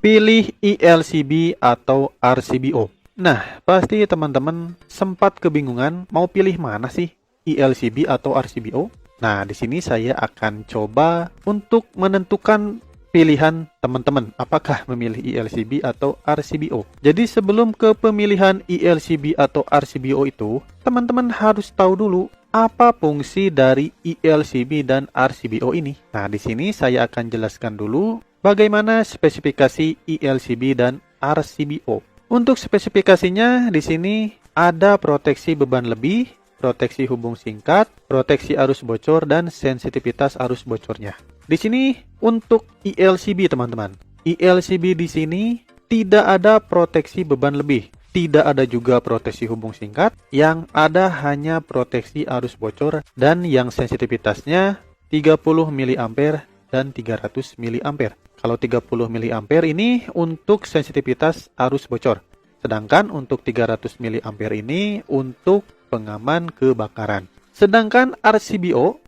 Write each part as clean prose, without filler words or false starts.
Pilih ELCB atau RCBO. Nah, pasti teman-teman sempat kebingungan mau pilih mana sih, ELCB atau RCBO? Nah, di sini saya akan coba untuk menentukan pilihan teman-teman apakah memilih ELCB atau RCBO. Jadi sebelum ke pemilihan ELCB atau RCBO itu, teman-teman harus tahu dulu apa fungsi dari ELCB dan RCBO ini. Nah, di sini saya akan jelaskan dulu bagaimana spesifikasi ELCB dan RCBO. Untuk spesifikasinya di sini ada proteksi beban lebih, proteksi hubung singkat, proteksi arus bocor, dan sensitivitas arus bocornya. Di sini untuk ELCB teman-teman. ELCB di sini tidak ada proteksi beban lebih, tidak ada juga proteksi hubung singkat, yang ada hanya proteksi arus bocor dan yang sensitivitasnya 30 mA dan 300 mA. Kalau 30 mA ini untuk sensitivitas arus bocor, sedangkan untuk 300 mA ini untuk pengaman kebakaran. Sedangkan RCBO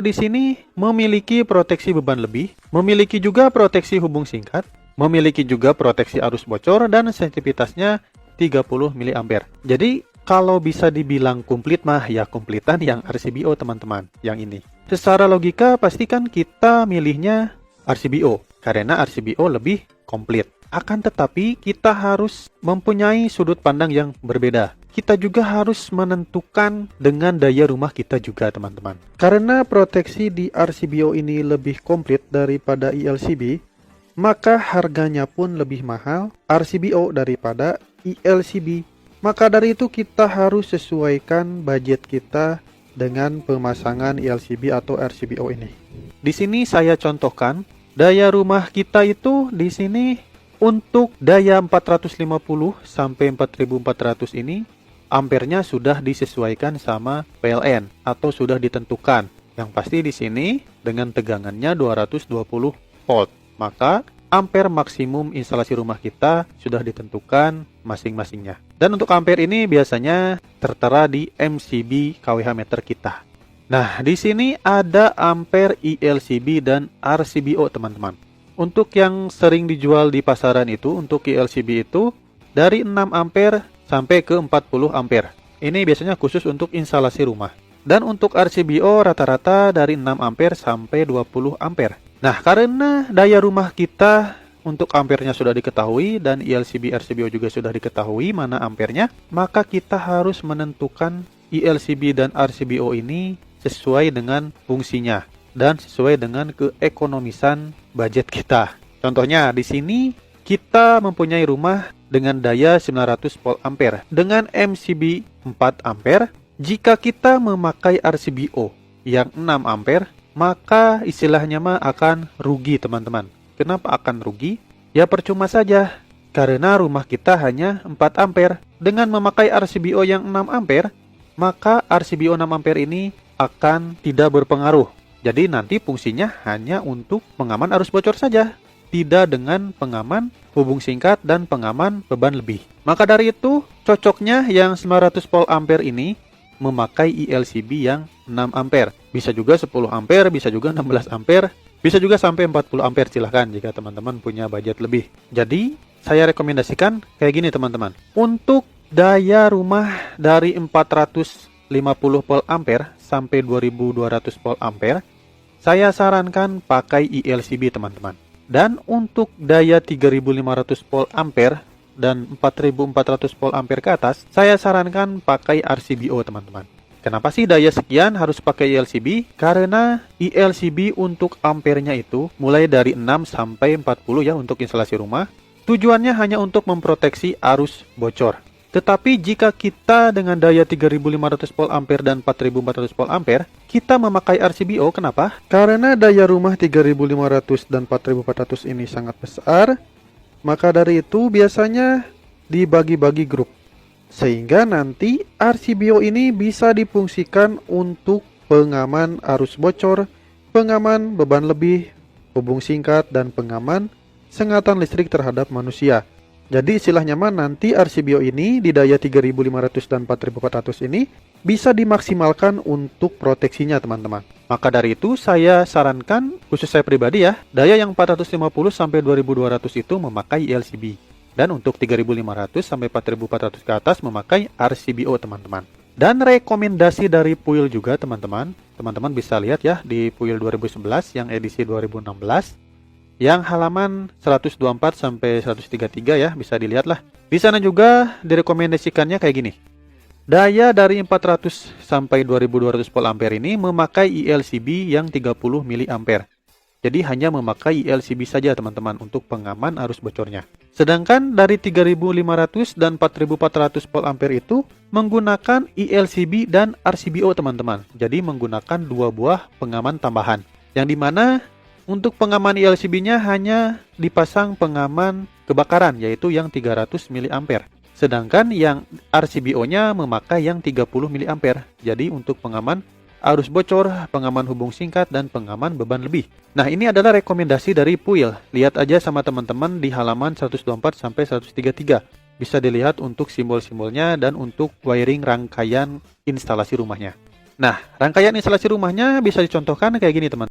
di sini memiliki proteksi beban lebih, memiliki juga proteksi hubung singkat, memiliki juga proteksi arus bocor dan sensitivitasnya 30 mA. Jadi kalau bisa dibilang komplit mah ya komplitan yang RCBO teman-teman, yang ini. Secara logika pastikan kita milihnya RCBO karena RCBO lebih komplit. Akan tetapi kita harus mempunyai sudut pandang yang berbeda. Kita juga harus menentukan dengan daya rumah kita juga teman-teman. Karena proteksi di RCBO ini lebih komplit daripada ELCB, maka harganya pun lebih mahal RCBO daripada ELCB. Maka dari itu kita harus sesuaikan budget kita dengan pemasangan ELCB atau RCBO ini. Di sini saya contohkan daya rumah kita itu di sini untuk daya 450 sampai 4400 ini ampernya sudah disesuaikan sama PLN atau sudah ditentukan. Yang pasti di sini dengan tegangannya 220 volt. Maka ampere maksimum instalasi rumah kita sudah ditentukan masing-masingnya. Dan untuk ampere ini biasanya tertera di MCB kWh meter kita. Nah, di sini ada ampere ELCB dan RCBO teman-teman. Untuk yang sering dijual di pasaran itu, untuk ELCB itu dari 6 ampere sampai ke 40 ampere. Ini biasanya khusus untuk instalasi rumah. Dan untuk RCBO rata-rata dari 6 ampere sampai 20 ampere. Nah, karena daya rumah kita untuk ampernya sudah diketahui dan ELCB RCBO juga sudah diketahui mana ampernya, maka kita harus menentukan ELCB dan RCBO ini sesuai dengan fungsinya dan sesuai dengan keekonomisan budget kita. Contohnya di sini kita mempunyai rumah dengan daya 900 volt ampere dengan MCB 4 ampere. Jika kita memakai RCBO yang 6 ampere, maka istilahnya mah akan rugi teman-teman. Kenapa akan rugi? Ya percuma saja, karena rumah kita hanya 4 ampere. Dengan memakai RCBO yang 6 ampere, maka RCBO 6 ampere ini akan tidak berpengaruh. Jadi nanti fungsinya hanya untuk pengaman arus bocor saja, tidak dengan pengaman hubung singkat dan pengaman beban lebih. Maka dari itu, cocoknya yang 900 volt ampere ini memakai ELCB yang 6 ampere. Bisa juga 10 ampere, bisa juga 16 ampere, bisa juga sampai 40 ampere silahkan jika teman-teman punya budget lebih. Jadi, saya rekomendasikan kayak gini teman-teman. Untuk daya rumah dari 450 volt ampere sampai 2200 volt ampere, saya sarankan pakai ELCB teman-teman. Dan untuk daya 3500 volt ampere dan 4400 volt ampere ke atas, saya sarankan pakai RCBO teman-teman. Kenapa sih daya sekian harus pakai ELCB? Karena ELCB untuk ampernya itu mulai dari 6 sampai 40 ya untuk instalasi rumah. Tujuannya hanya untuk memproteksi arus bocor. Tetapi jika kita dengan daya 3500 volt ampere dan 4400 volt ampere, kita memakai RCBO. Kenapa? Karena daya rumah 3500 dan 4400 ini sangat besar. Maka dari itu biasanya dibagi-bagi grup. Sehingga nanti RCBO ini bisa difungsikan untuk pengaman arus bocor, pengaman beban lebih, hubung singkat, dan pengaman sengatan listrik terhadap manusia. Jadi istilahnya mah nanti RCBO ini di daya 3500 dan 4400 ini bisa dimaksimalkan untuk proteksinya teman-teman. Maka dari itu saya sarankan, khusus saya pribadi ya, daya yang 450 sampai 2200 itu memakai ELCB. Dan untuk 3500 sampai 4400 ke atas memakai RCBO teman-teman. Dan rekomendasi dari Puil juga teman-teman. Teman-teman bisa lihat ya di Puil 2011 yang edisi 2016. Yang halaman 124 sampai 133 ya, bisa dilihat lah. Di sana juga direkomendasikannya kayak gini. Daya dari 400 sampai 2200 volt ampere ini memakai ELCB yang 30 mA. Jadi hanya memakai ELCB saja teman-teman untuk pengaman arus bocornya. Sedangkan dari 3500 dan 4400 volt ampere itu menggunakan ELCB dan RCBO teman-teman. Jadi menggunakan dua buah pengaman tambahan. Yang dimana untuk pengaman ELCB-nya hanya dipasang pengaman kebakaran yaitu yang 300 mA. Sedangkan yang RCBO-nya memakai yang 30 mA. Jadi untuk pengaman arus bocor, pengaman hubung singkat, dan pengaman beban lebih. Nah, ini adalah rekomendasi dari Puil. Lihat aja sama teman-teman di halaman 124 sampai 133. Bisa dilihat untuk simbol-simbolnya dan untuk wiring rangkaian instalasi rumahnya. Nah, rangkaian instalasi rumahnya bisa dicontohkan kayak gini teman.